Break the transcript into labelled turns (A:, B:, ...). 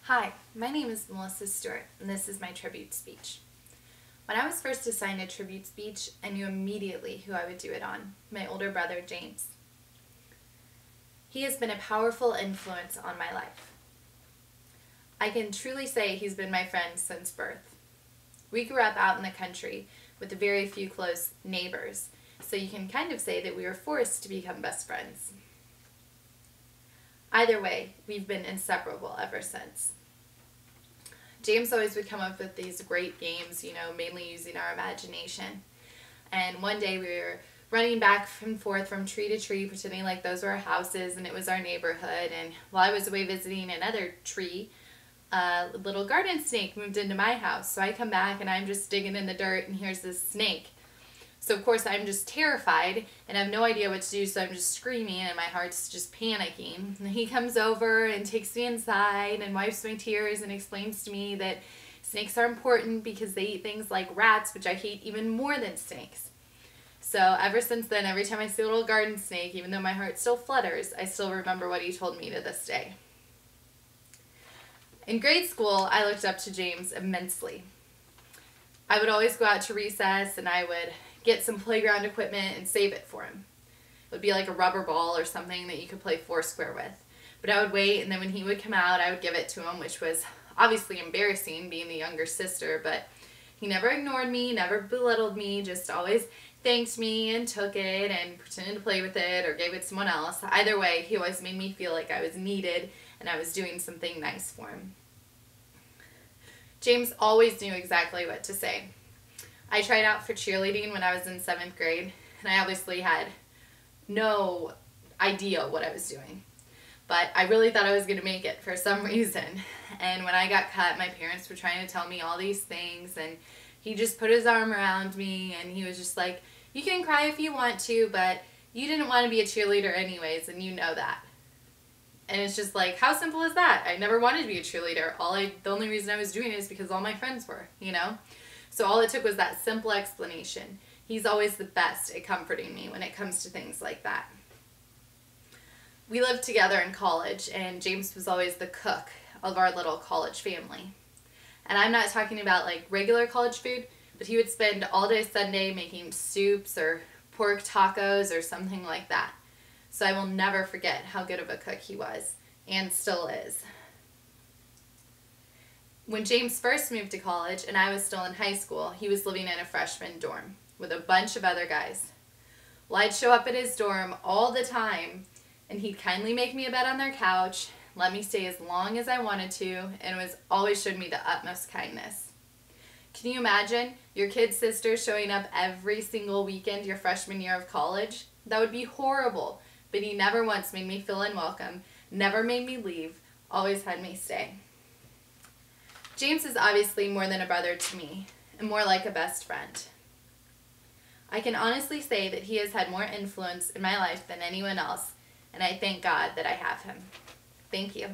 A: Hi, my name is Melissa Stewart, and this is my tribute speech. When I was first assigned a tribute speech, I knew immediately who I would do it on, my older brother, James. He has been a powerful influence on my life. I can truly say he's been my friend since birth. We grew up out in the country with very few close neighbors, so you can kind of say that we were forced to become best friends. Either way, we've been inseparable ever since. James always would come up with these great games, mainly using our imagination. And one day we were running back and forth from tree to tree, pretending like those were our houses and it was our neighborhood. And while I was away visiting another tree, a little garden snake moved into my house. So I come back and I'm just digging in the dirt and here's this snake. So of course I'm just terrified and I have no idea what to do, so I'm just screaming and my heart's just panicking. And he comes over and takes me inside and wipes my tears and explains to me that snakes are important because they eat things like rats, which I hate even more than snakes. So ever since then, every time I see a little garden snake, even though my heart still flutters, I still remember what he told me to this day. In grade school, I looked up to James immensely. I would always go out to recess and I would get some playground equipment and save it for him. It would be like a rubber ball or something that you could play foursquare with. But I would wait, and then when he would come out, I would give it to him, which was obviously embarrassing being the younger sister, but he never ignored me, never belittled me, just always thanked me and took it and pretended to play with it or gave it to someone else. Either way, he always made me feel like I was needed and I was doing something nice for him. James always knew exactly what to say. I tried out for cheerleading when I was in 7th grade, and I obviously had no idea what I was doing. But I really thought I was going to make it for some reason. And when I got cut, my parents were trying to tell me all these things, and he just put his arm around me, and he was just like, "You can cry if you want to, but you didn't want to be a cheerleader anyways, and you know that." And it's just like, how simple is that? I never wanted to be a cheerleader. The only reason I was doing it is because all my friends were, So all it took was that simple explanation. He's always the best at comforting me when it comes to things like that. We lived together in college, and James was always the cook of our little college family. And I'm not talking about like regular college food, but he would spend all day Sunday making soups or pork tacos or something like that. So I will never forget how good of a cook he was, and still is. When James first moved to college and I was still in high school, he was living in a freshman dorm with a bunch of other guys. Well, I'd show up at his dorm all the time, and he'd kindly make me a bed on their couch, let me stay as long as I wanted to, and always showed me the utmost kindness. Can you imagine your kid sister showing up every single weekend your freshman year of college? That would be horrible, but he never once made me feel unwelcome, never made me leave, always had me stay. James is obviously more than a brother to me, and more like a best friend. I can honestly say that he has had more influence in my life than anyone else, and I thank God that I have him. Thank you.